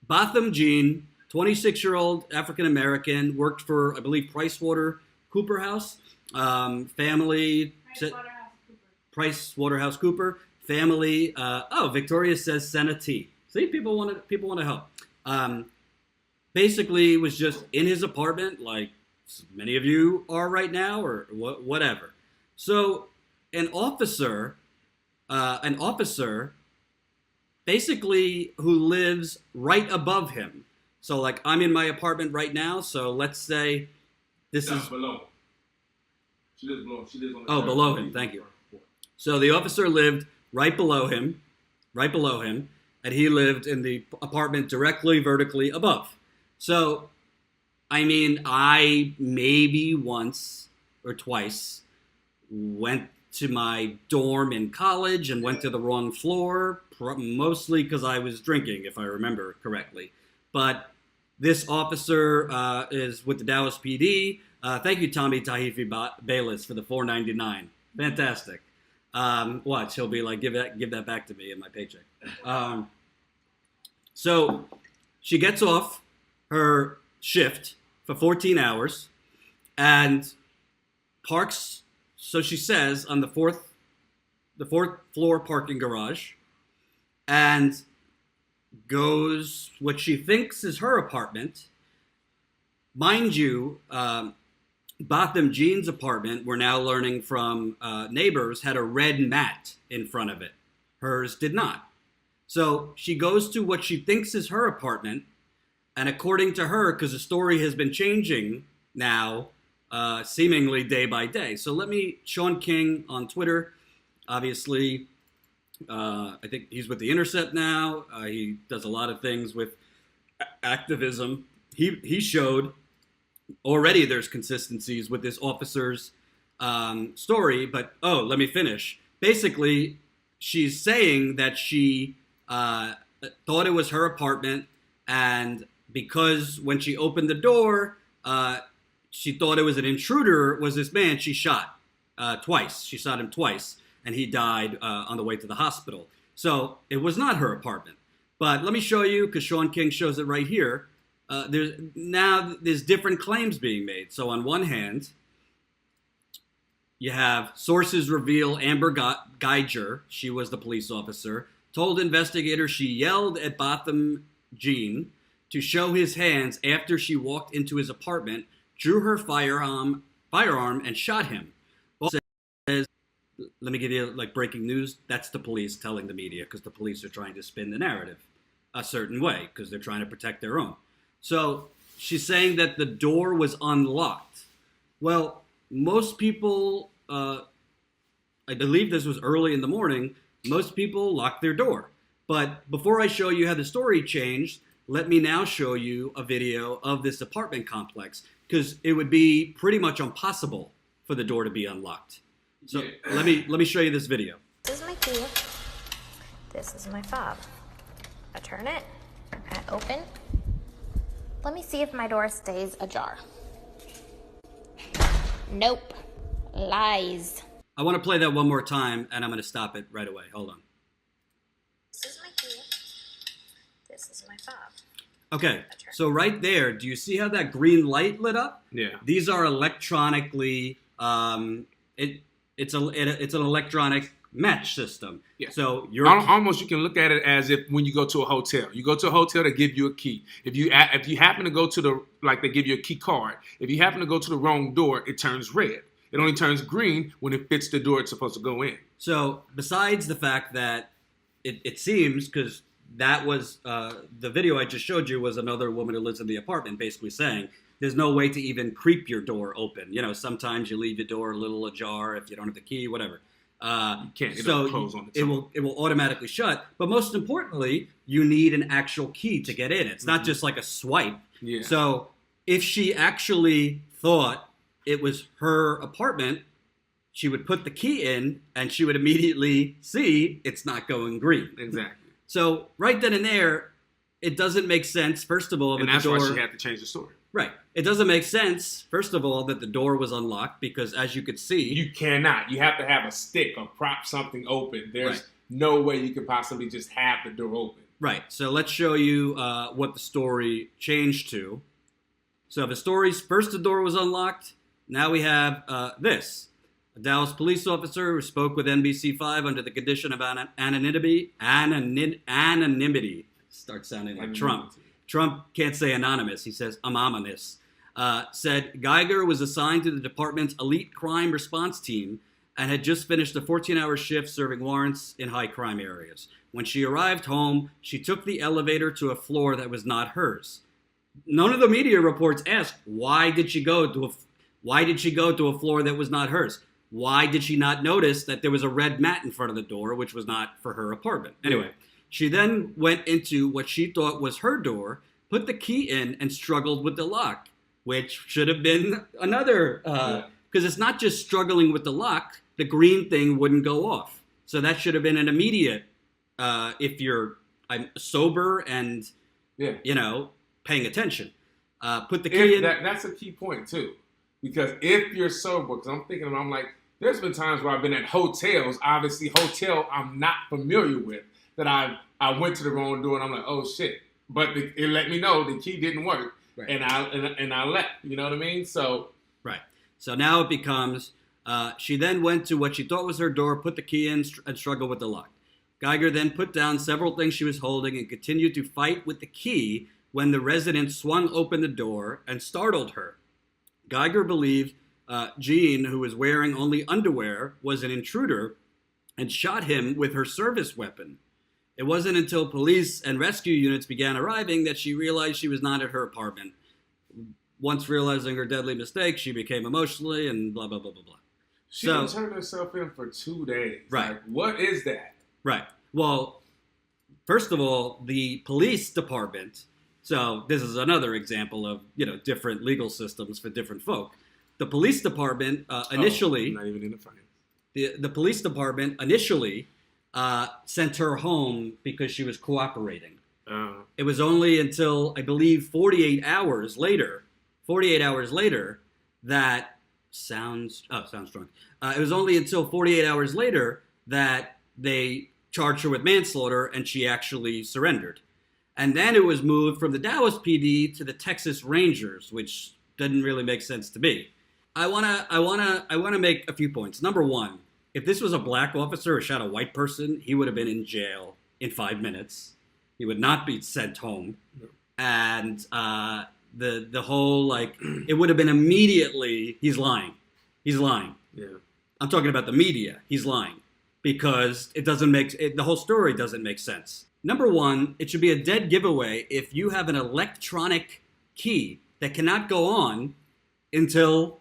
Botham Jean, 26-year-old African-American, worked for, I believe, Cooper House. Family... Price Waterhouse Cooper. Family... Victoria says send a tea. See, people want to help. Basically, was just in his apartment, like many of you are right now, or whatever. So, an officer, basically who lives right above him. So, like, I'm in my apartment right now. So let's say this is below. She lives below. Below him. Thank you. So the officer lived right below him, and he lived in the apartment directly vertically above. So, I mean, I maybe once or twice went to my dorm in college and went to the wrong floor, mostly because I was drinking, if I remember correctly. But this officer is with the Dallas PD. Thank you, Tommy Tahifi Bayless, for the $4.99. Fantastic. Watch, he'll be like, give that back to me in my paycheck. So she gets off her shift for 14 hours and parks, so she says, on the fourth floor parking garage, and goes what she thinks is her apartment. Mind you, Botham Jean's apartment, we're now learning from neighbors, had a red mat in front of it. Hers did not. So she goes to what she thinks is her apartment, and according to her, because the story has been changing now, seemingly day by day. So Sean King on Twitter, obviously, I think he's with The Intercept now. He does a lot of things with activism. He showed already there's consistencies with this officer's story, but let me finish. Basically, she's saying that she thought it was her apartment, and because when she opened the door, she thought it was an intruder, was this man she shot twice. She shot him twice, and he died on the way to the hospital. So it was not her apartment. But let me show you, because Sean King shows it right here. There's different claims being made. So on one hand, you have sources reveal Amber Geiger, she was the police officer, told investigators she yelled at Botham Jean to show his hands after she walked into his apartment, drew her firearm and shot him. Also says, let me give you like breaking news. That's the police telling the media, because the police are trying to spin the narrative a certain way because they're trying to protect their own. So she's saying that the door was unlocked. Well, most people, I believe this was early in the morning, most people lock their door. But before I show you how the story changed, let me now show you a video of this apartment complex, because it would be pretty much impossible for the door to be unlocked. So let me show you this video. This is my key. This is my fob. I turn it. I open. Let me see if my door stays ajar. Nope. Lies. I want to play that one more time, and I'm going to stop it right away. Hold on. This is my key. This is my fob. Okay, so right there, do you see how that green light lit up? Yeah. These are electronically, it's an electronic match system. Yeah. So almost you can look at it as if when you go to a hotel. You go to a hotel, they give you a key. If you happen to go to they give you a key card. If you happen to go to the wrong door, it turns red. It only turns green when it fits the door it's supposed to go in. So besides the fact that it seems, because that was the video I just showed you was another woman who lives in the apartment basically saying there's no way to even creep your door open. You know, sometimes you leave your door a little ajar if you don't have the key, whatever. You can't. So close on it will automatically shut. But most importantly, you need an actual key to get in. It's not just like a swipe. Yeah. So if she actually thought it was her apartment, she would put the key in and she would immediately see it's not going green. Exactly. So right then and there, it doesn't make sense, first of all, and that's why she had to change the story. Right. It doesn't make sense, first of all, that the door was unlocked because, as you could see... You cannot. You have to have a stick or prop something open. There's no way you could possibly just have the door open. Right. So let's show you what the story changed to. So the story's first the door was unlocked. Now we have this. A Dallas police officer who spoke with NBC5 under the condition of anonymity. Starts sounding like Trump. Trump can't say anonymous. He says I'm ominous. Said Geiger was assigned to the department's elite crime response team and had just finished a 14-hour shift serving warrants in high crime areas. When she arrived home, she took the elevator to a floor that was not hers. None of the media reports asked why did she go to a floor that was not hers? Why did she not notice that there was a red mat in front of the door, which was not for her apartment? Anyway, she then went into what she thought was her door, put the key in, and struggled with the lock, which should have been another, because it's not just struggling with the lock. The green thing wouldn't go off. So that should have been an immediate, if you're sober and, paying attention. Put the key in. That's a key point, too. Because if you're sober, because I'm like, there's been times where I've been at hotels, obviously hotel I'm not familiar with, that I went to the wrong door and I'm like, oh shit. But it let me know the key didn't work, right. and I left. You know what I mean? So right. So now it becomes she then went to what she thought was her door, put the key in, and struggled with the lock. Geiger then put down several things she was holding and continued to fight with the key when the resident swung open the door and startled her. Geiger believed Jean, who was wearing only underwear, was an intruder and shot him with her service weapon. It wasn't until police and rescue units began arriving that she realized she was not at her apartment. Once realizing her deadly mistake, she became emotionally and blah, blah, blah, blah, blah. She turned herself in for 2 days. Right. Like, what is that? Right. Well, first of all, the police department, so this is another example of, different legal systems for different folk. The police department initially... not even in the finance. The police department initially sent her home because she was cooperating. It was only until, I believe, 48 hours later, that sounds strong. It was only until 48 hours later that they charged her with manslaughter and she actually surrendered. And then it was moved from the Dallas PD to the Texas Rangers, which didn't really make sense to me. I wanna make a few points. Number one, if this was a black officer who shot a white person, he would have been in jail in 5 minutes. He would not be sent home. And the whole, it would have been immediately, he's lying. Yeah. I'm talking about the media. He's lying. Because the whole story doesn't make sense. Number one, it should be a dead giveaway if you have an electronic key that cannot go on until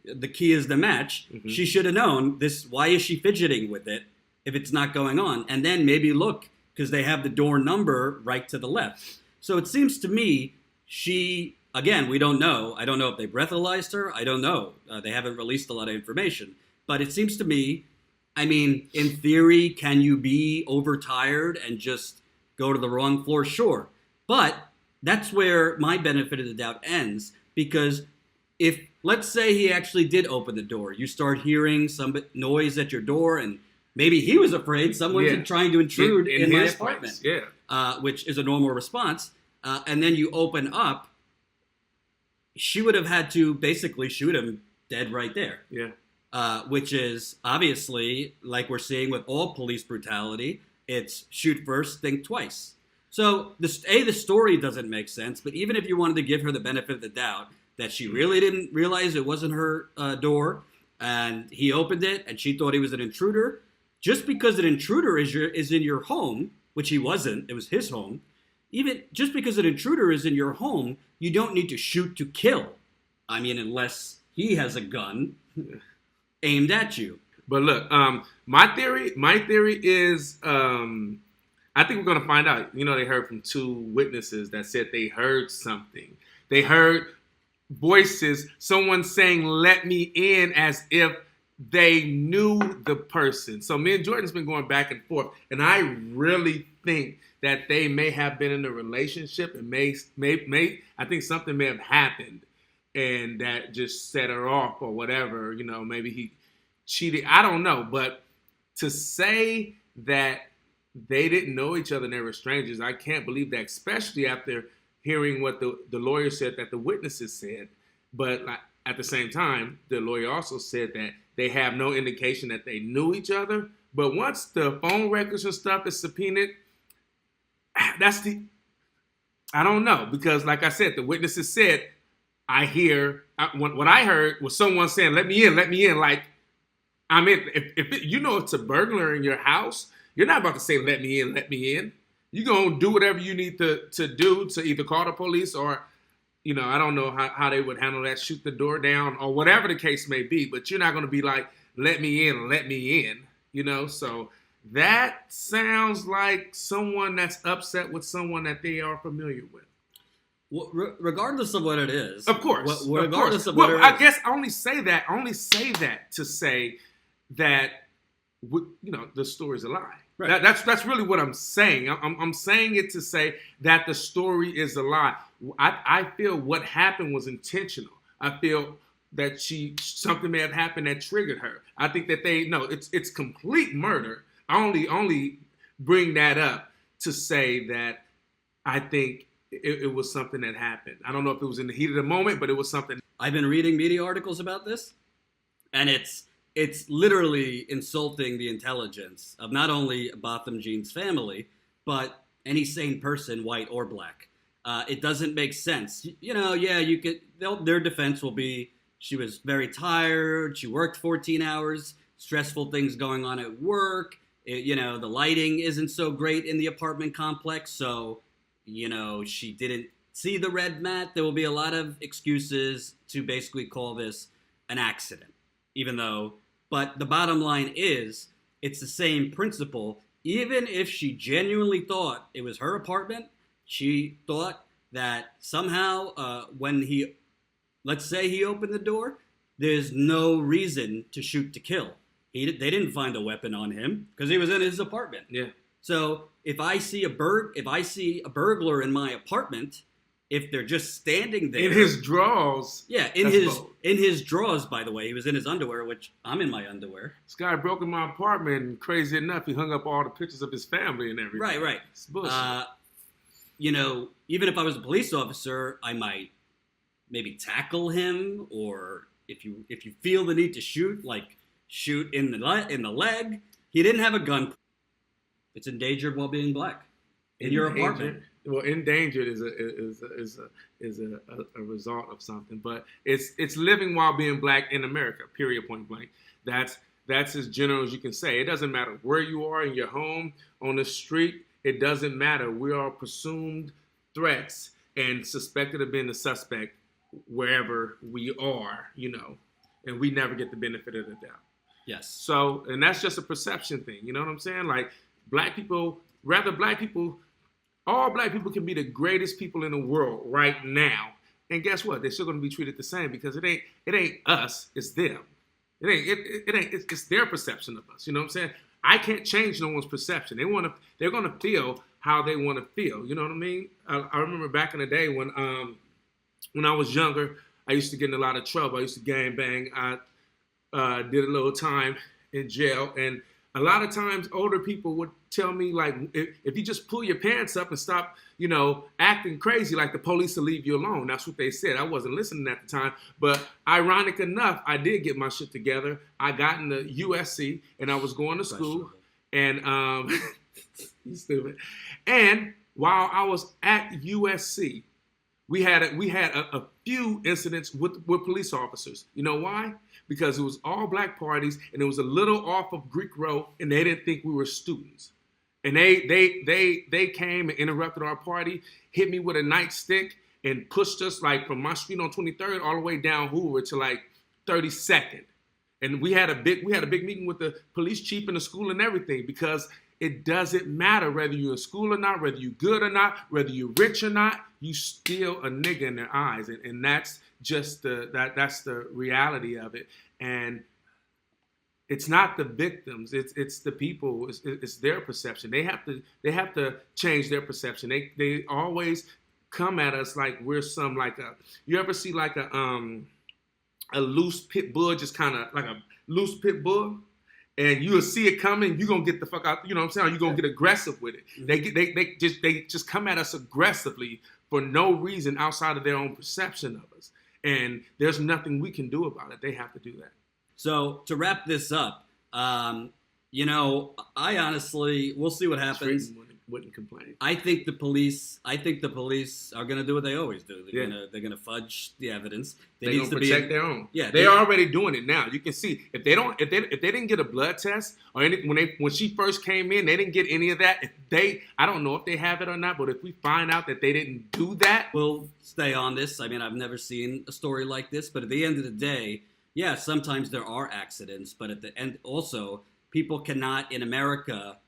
the key is the match. Mm-hmm. She should have known this. Why is she fidgeting with it if it's not going on? And then maybe look, because they have the door number right to the left. So it seems to me again, we don't know. I don't know if they breathalyzed her. I don't know. They haven't released a lot of information. But it seems to me, in theory, can you be overtired and just go to the wrong floor? Sure. But that's where my benefit of the doubt ends, because if, let's say he actually did open the door, you start hearing some noise at your door, and maybe he was afraid someone's trying to intrude in my apartment, which is a normal response, and then you open up, she would have had to basically shoot him dead right there. Yeah. Which is obviously, like we're seeing with all police brutality, it's shoot first, think twice. So the story doesn't make sense, but even if you wanted to give her the benefit of the doubt that she really didn't realize it wasn't her door, and he opened it, and she thought he was an intruder, just because an intruder is in your home, which he wasn't, it was his home, even just because an intruder is in your home, you don't need to shoot to kill. Unless he has a gun aimed at you. But look, my theory is, I think we're going to find out. They heard from 2 witnesses that said they heard something. They heard voices, someone saying, "Let me in," as if they knew the person. So me and Jordan's been going back and forth, and I really think that they may have been in a relationship, and I think something may have happened, and that just set her off or whatever. Maybe he cheated. I don't know, but to say that they didn't know each other and they were strangers. I can't believe that, especially after hearing what the lawyer said that the witnesses said. But like, at the same time, the lawyer also said that they have no indication that they knew each other. But once the phone records and stuff is subpoenaed, I don't know. Because like I said, the witnesses said, what I heard was someone saying, let me in. Like, I mean, if you know it's a burglar in your house, you're not about to say, let me in. You're going to do whatever you need to do to either call the police or, I don't know how they would handle that, shoot the door down or whatever the case may be. But you're not going to be like, let me in. So that sounds like someone that's upset with someone that they are familiar with. Well, regardless of what it is. Of course. Regardless of what it is. I guess I only say that to say that, the story's a lie. Right. That's really what I'm saying. I'm saying it to say that the story is a lie. I feel what happened was intentional. I feel that something may have happened that triggered her. I think that it's complete murder. I only bring that up to say that I think it was something that happened. I don't know if it was in the heat of the moment, but it was something. I've been reading media articles about this, and it's literally insulting the intelligence of not only Botham Jean's family, but any sane person, white or black. It doesn't make sense. You could. Their defense will be she was very tired. She worked 14 hours. Stressful things going on at work. The lighting isn't so great in the apartment complex, so she didn't see the red mat. There will be a lot of excuses to basically call this an accident, but the bottom line is it's the same principle. Even if she genuinely thought it was her apartment, she thought that somehow let's say he opened the door, there's no reason to shoot to kill. They didn't find a weapon on him because he was in his apartment. Yeah. So if I see a burglar in my apartment, if they're just standing there in his drawers, in his drawers. By the way, he was in his underwear, which I'm in my underwear. This guy broke in my apartment, and crazy enough, he hung up all the pictures of his family and everything. Right. It's bullshit. Even if I was a police officer, I might maybe tackle him, or if you feel the need to shoot in the leg. He didn't have a gun. It's endangered while being black in your apartment. Well, endangered is a result of something, but it's living while being black in America. Period. Point blank. That's as general as you can say. It doesn't matter where you are, in your home, on the street. It doesn't matter. We are presumed threats and suspected of being the suspect wherever we are. And we never get the benefit of the doubt. Yes. So, and that's just a perception thing. You know what I'm saying? Like all black people can be the greatest people in the world right now. And guess what? They're still going to be treated the same because it ain't us, it's them. It's their perception of us. You know what I'm saying? I can't change no one's perception. They're going to feel how they want to feel. You know what I mean? I remember back in the day when I was younger, I used to get in a lot of trouble. I used to gang bang. I did a little time in jail, and a lot of times older people would tell me, like, if you just pull your pants up and stop, acting crazy, like the police will leave you alone. That's what they said. I wasn't listening at the time, but ironic enough, I did get my shit together. I got into USC, and I was going to school, and you stupid. And while I was at USC, we had a few incidents with police officers. You know why? Because it was all black parties, and it was a little off of Greek Row, and they didn't think we were students. And they came and interrupted our party, hit me with a nightstick, and pushed us like from my street on 23rd all the way down Hoover to like 32nd. And we had a big meeting with the police chief and the school and everything, because it doesn't matter whether you're in school or not, whether you're good or not, whether you're rich or not, you still a nigga in their eyes. And that's just that's the reality of it. And it's not the victims, it's the people, it's their perception. They have to change their perception. They always come at us like we're some, like you ever see like a loose pit bull, just kind of like a loose pit bull? and you'll see it coming, you're gonna get the fuck out. You know what I'm saying? You're gonna get aggressive with it. They just come at us aggressively for no reason outside of their own perception of us. And there's nothing we can do about it. They have to do that. So to wrap this up, you know, I honestly, we'll see what happens. Wouldn't complain. I think the police are going to do what they always do. They're going to fudge the evidence. They're going to protect their own. Yeah, they're already doing it now. You can see if they didn't get a blood test or when she first came in, they didn't get any of that. I don't know if they have it or not, but if we find out that they didn't do that, we'll stay on this. I mean, I've never seen a story like this, but at the end of the day, yeah, sometimes there are accidents, but at the end also, people cannot in America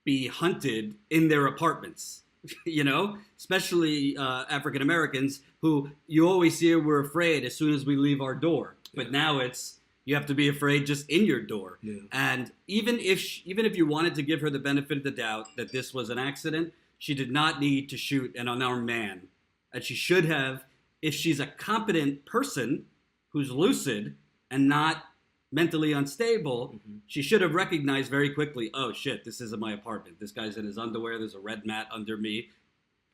be hunted in their apartments, you know, especially African Americans who you always hear we're afraid as soon as we leave our door. But now you have to be afraid just in your door. Yeah. And even if you wanted to give her the benefit of the doubt that this was an accident, she did not need to shoot an unarmed man. And she should have, if she's a competent person who's lucid and not mentally unstable, she should have recognized very quickly, oh shit, this isn't my apartment. This guy's in his underwear. There's a red mat under me.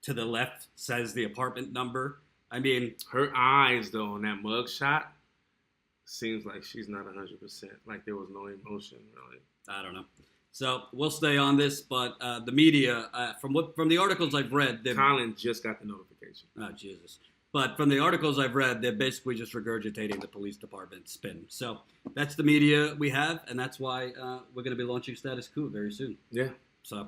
To the left says the apartment number. I mean, her eyes though on that mug shot seems like she's not 100%. Like there was no emotion really. I don't know. So we'll stay on this, but the media, from the articles I've read, Colin just got the notification. Oh Jesus. But from the articles I've read, they're basically just regurgitating the police department spin. So that's the media we have, and that's why we're going to be launching Status Quo very soon. Yeah. So